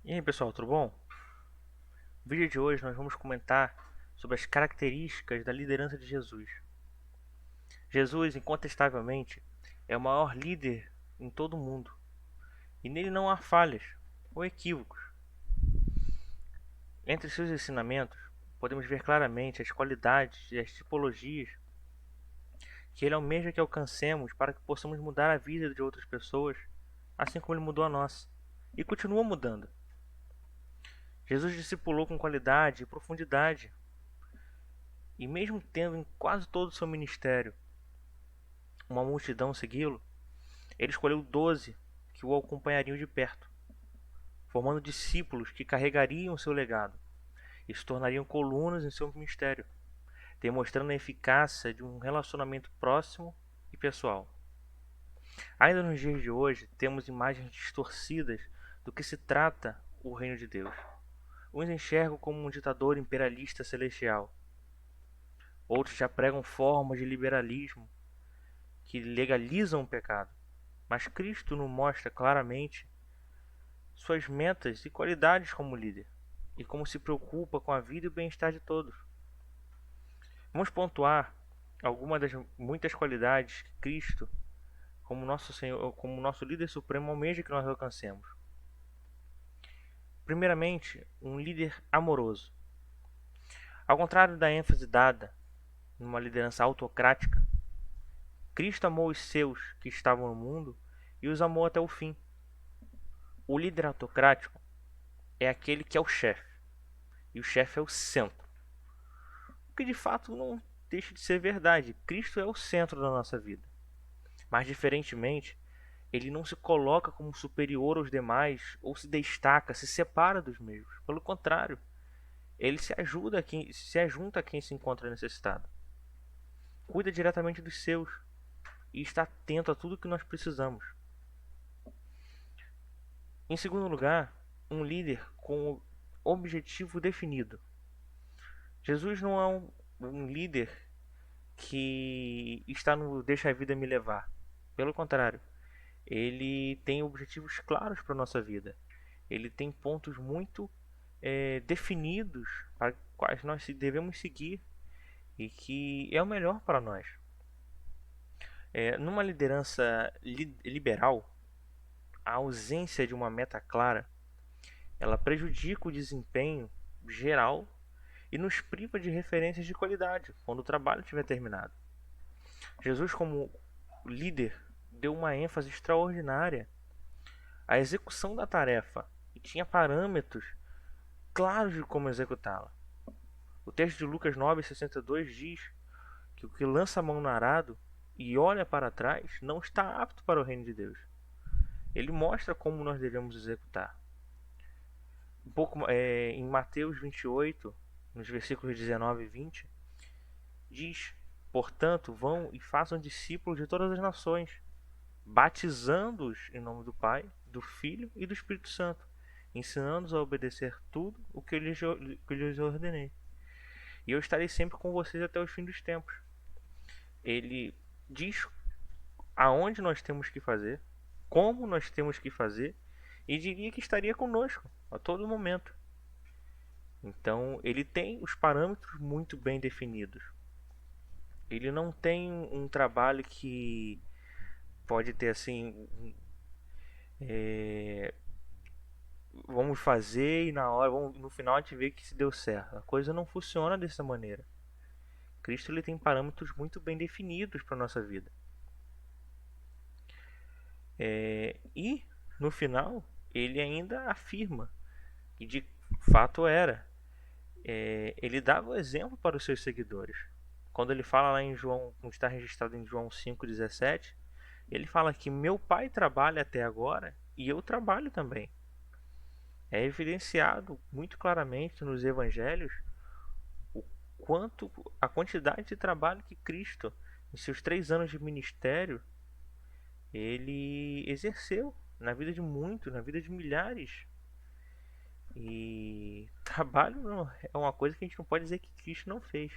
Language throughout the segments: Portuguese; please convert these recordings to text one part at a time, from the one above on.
E aí pessoal, tudo bom? No vídeo de hoje nós vamos comentar sobre as características da liderança de Jesus. Jesus, incontestavelmente, é o maior líder em todo o mundo, e nele não há falhas ou equívocos. Entre seus ensinamentos, podemos ver claramente as qualidades e as tipologias que ele almeja que alcancemos para que possamos mudar a vida de outras pessoas, assim como ele mudou a nossa, e continua mudando. Jesus discipulou com qualidade e profundidade, e mesmo tendo em quase todo o seu ministério uma multidão segui-lo, ele escolheu 12 que o acompanhariam de perto, formando discípulos que carregariam seu legado e se tornariam colunas em seu ministério, demonstrando a eficácia de um relacionamento próximo e pessoal. Ainda nos dias de hoje, temos imagens distorcidas do que se trata o reino de Deus. Uns enxergam como um ditador imperialista celestial, outros já pregam formas de liberalismo que legalizam o pecado. Mas Cristo nos mostra claramente suas metas e qualidades como líder, e como se preocupa com a vida e o bem-estar de todos. Vamos pontuar algumas das muitas qualidades que Cristo, como nosso Senhor, como nosso líder supremo, almeja que nós alcancemos. Primeiramente, um líder amoroso. Ao contrário da ênfase dada numa liderança autocrática, Cristo amou os seus que estavam no mundo e os amou até o fim. O líder autocrático é aquele que é o chefe, e o chefe é o centro. O que de fato não deixa de ser verdade. Cristo é o centro da nossa vida. Mas, diferentemente, ele não se coloca como superior aos demais ou se destaca, se separa dos mesmos. Pelo contrário, ele se ajunta a quem se encontra necessitado. Cuida diretamente dos seus e está atento a tudo que nós precisamos. Em segundo lugar, um líder com o objetivo definido. Jesus não é um líder que está no deixa a vida me levar. Pelo contrário, ele tem objetivos claros para a nossa vida. Ele tem pontos muito definidos para quais nós devemos seguir e que é o melhor para nós. Numa liderança liberal, a ausência de uma meta clara, ela prejudica o desempenho geral e nos priva de referências de qualidade quando o trabalho estiver terminado. Jesus, como líder, deu uma ênfase extraordinária à execução da tarefa e tinha parâmetros claros de como executá-la. O texto de Lucas 9:62 diz que o que lança a mão no arado e olha para trás não está apto para o reino de Deus. Ele mostra como nós devemos executar. Em Mateus 28, nos versículos 19 e 20, diz: Portanto, vão e façam discípulos de todas as nações, batizando-os em nome do Pai, do Filho e do Espírito Santo, ensinando-os a obedecer tudo o que eu lhes ordenei. E eu estarei sempre com vocês até o fim dos tempos. Ele diz aonde nós temos que fazer, como nós temos que fazer, e diria que estaria conosco a todo momento. Então, ele tem os parâmetros muito bem definidos. Ele não tem um trabalho que pode ter assim, é, vamos fazer e no final a gente vê que se deu certo. A coisa não funciona dessa maneira. Cristo ele tem parâmetros muito bem definidos para a nossa vida. E no final ele ainda afirma que de fato era. Ele dava o exemplo para os seus seguidores. Quando ele fala lá em João, como está registrado em João 5,17, ele fala que meu pai trabalha até agora e eu trabalho também. É evidenciado muito claramente nos evangelhos o quanto a quantidade de trabalho que Cristo, em seus 3 anos de ministério, ele exerceu na vida de muitos, na vida de milhares. E trabalho não, é uma coisa que a gente não pode dizer que Cristo não fez.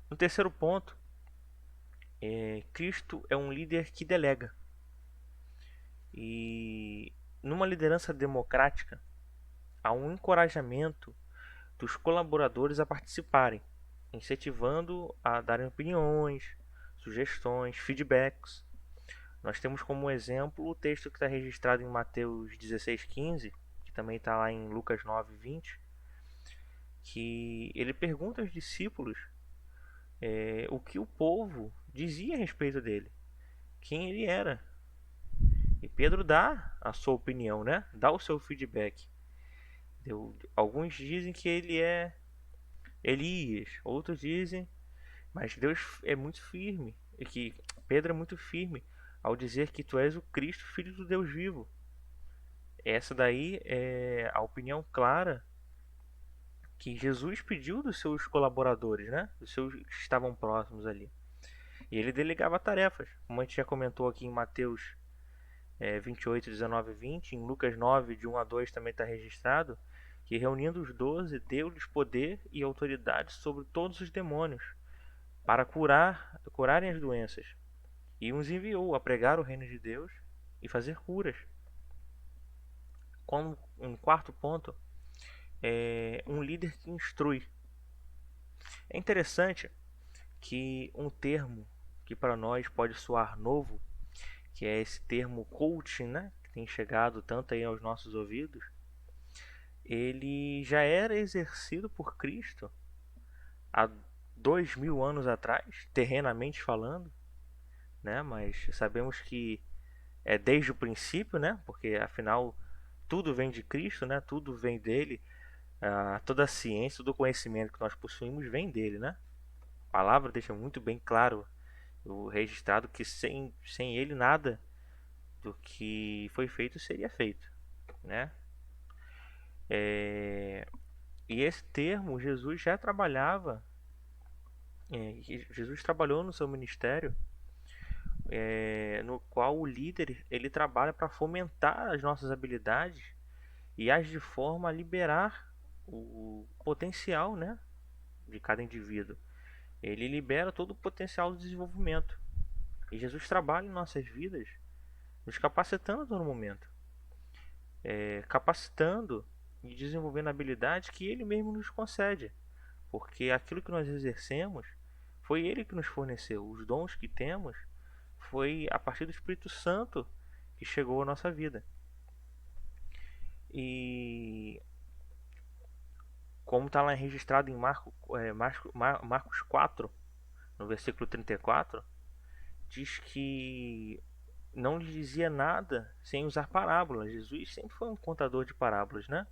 No terceiro ponto, Cristo é um líder que delega. E numa liderança democrática, há um encorajamento dos colaboradores a participarem, incentivando a darem opiniões, sugestões, feedbacks. Nós temos como exemplo o texto que está registrado em Mateus 16,15, que também está lá em Lucas 9,20, que ele pergunta aos discípulos o que o povo dizia a respeito dele, quem ele era. E Pedro dá a sua opinião, né? Dá o seu feedback. Alguns dizem que ele é Elias, outros dizem, mas Deus é muito firme, e que Pedro é muito firme ao dizer que tu és o Cristo, filho do Deus vivo. Essa daí é a opinião clara que Jesus pediu dos seus colaboradores, né? Dos seus que estavam próximos ali. E ele delegava tarefas, como a gente já comentou aqui em Mateus 28, 19 e 20, em Lucas 9, de 1 a 2 também está registrado, que reunindo os 12, deu-lhes poder e autoridade sobre todos os demônios, para curarem as doenças. E os enviou a pregar o reino de Deus e fazer curas. Como um quarto ponto, é um líder que instrui. É interessante que um termo que para nós pode soar novo, que é esse termo coaching, né, que tem chegado tanto aí aos nossos ouvidos, ele já era exercido por Cristo há 2000 anos atrás, terrenamente falando, né? Mas sabemos que é desde o princípio, né? Porque afinal tudo vem de Cristo, né? Tudo vem dele. Toda a ciência, todo o conhecimento que nós possuímos vem dele, né? A palavra deixa muito bem claro o registrado que sem ele nada do que foi feito seria feito, né? E esse termo Jesus já trabalhava, Jesus trabalhou no seu ministério, no qual o líder ele trabalha para fomentar as nossas habilidades e age de forma a liberar o potencial, né, de cada indivíduo. Ele libera todo o potencial do desenvolvimento. E Jesus trabalha em nossas vidas, nos capacitando a todo momento, capacitando e desenvolvendo habilidades que Ele mesmo nos concede, porque aquilo que nós exercemos foi Ele que nos forneceu. Os dons que temos foi a partir do Espírito Santo que chegou à nossa vida. E como está lá registrado em Marcos 4, no versículo 34, diz que não lhe dizia nada sem usar parábolas. Jesus sempre foi um contador de parábolas, né?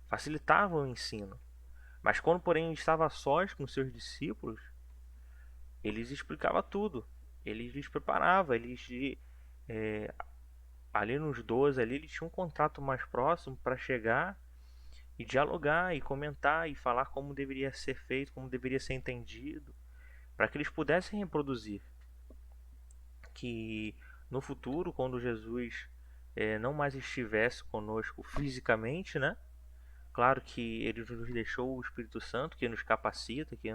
Facilitava o ensino. Mas quando, porém, estava a sós com seus discípulos, ele lhes explicava tudo. Ele lhes preparava, ali nos 12, ali, ele tinha um contato mais próximo para chegar e dialogar e comentar e falar como deveria ser feito, como deveria ser entendido, para que eles pudessem reproduzir. Que no futuro, quando Jesus não mais estivesse conosco fisicamente, né? Claro que ele nos deixou o Espírito Santo, que nos capacita, que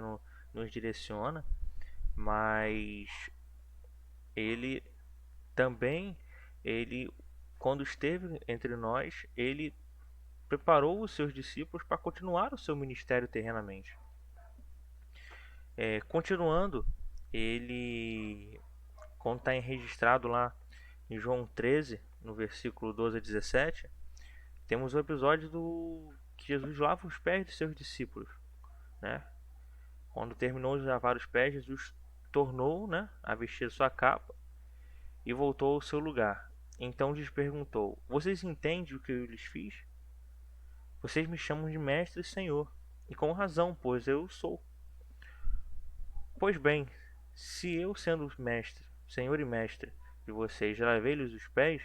nos direciona, mas ele também, ele, quando esteve entre nós, ele preparou os seus discípulos para continuar o seu ministério terrenamente. Continuando, ele, quando está registrado lá em João 13, no versículo 12 a 17, temos o episódio do que Jesus lava os pés dos seus discípulos, né? Quando terminou de lavar os pés, Jesus tornou, né, a vestir sua capa e voltou ao seu lugar. Então lhes perguntou: Vocês entendem o que eu lhes fiz? Vocês me chamam de mestre e senhor, e com razão, pois eu sou. Pois bem, se eu, sendo mestre, senhor e mestre de vocês, lavei-lhes os pés,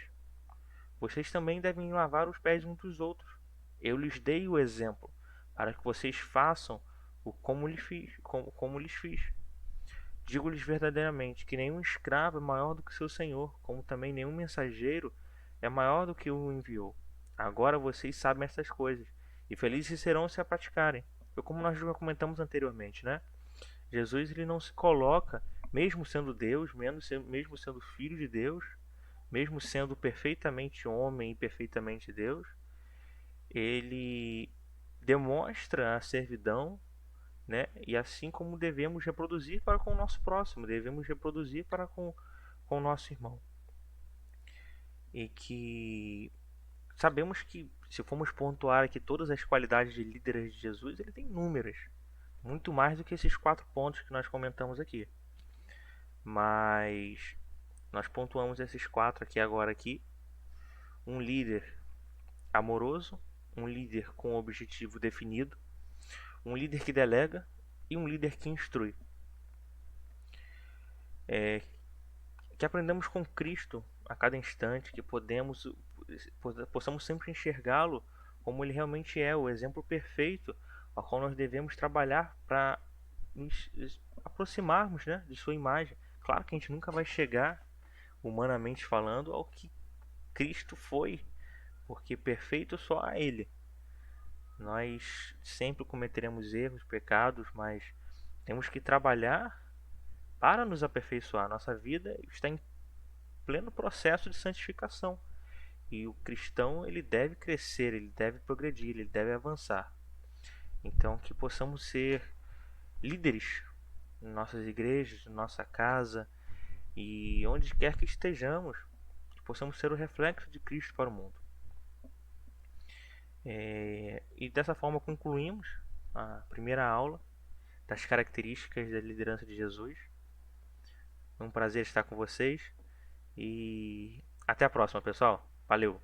vocês também devem lavar os pés uns dos outros. Eu lhes dei o exemplo, para que vocês façam como lhes fiz. Digo-lhes verdadeiramente que nenhum escravo é maior do que seu senhor, como também nenhum mensageiro é maior do que o enviou. Agora vocês sabem essas coisas, e felizes serão se a praticarem. Foi como nós já comentamos anteriormente, né? Jesus ele não se coloca, mesmo sendo Deus, mesmo sendo filho de Deus, mesmo sendo perfeitamente homem e perfeitamente Deus, ele demonstra a servidão, né? E assim como devemos reproduzir para com o nosso próximo, devemos reproduzir para com o nosso irmão. E que sabemos que, se formos pontuar aqui todas as qualidades de líderes de Jesus, ele tem inúmeras, muito mais do que esses 4 pontos que nós comentamos aqui. Mas nós pontuamos esses 4 aqui agora aqui. Um líder amoroso, um líder com objetivo definido, um líder que delega e um líder que instrui. Que aprendamos com Cristo a cada instante, que possamos sempre enxergá-lo como ele realmente é, o exemplo perfeito ao qual nós devemos trabalhar para nos aproximarmos, né, de sua imagem. Claro que a gente nunca vai chegar, humanamente falando, ao que Cristo foi, porque perfeito só a Ele. Nós sempre cometeremos erros, pecados, mas temos que trabalhar para nos aperfeiçoar. Nossa vida está em pleno processo de santificação. E o cristão, ele deve crescer, ele deve progredir, ele deve avançar. Então, que possamos ser líderes em nossas igrejas, em nossa casa e onde quer que estejamos, que possamos ser o reflexo de Cristo para o mundo. E dessa forma concluímos a primeira aula das características da liderança de Jesus. É um prazer estar com vocês e até a próxima, pessoal. Valeu!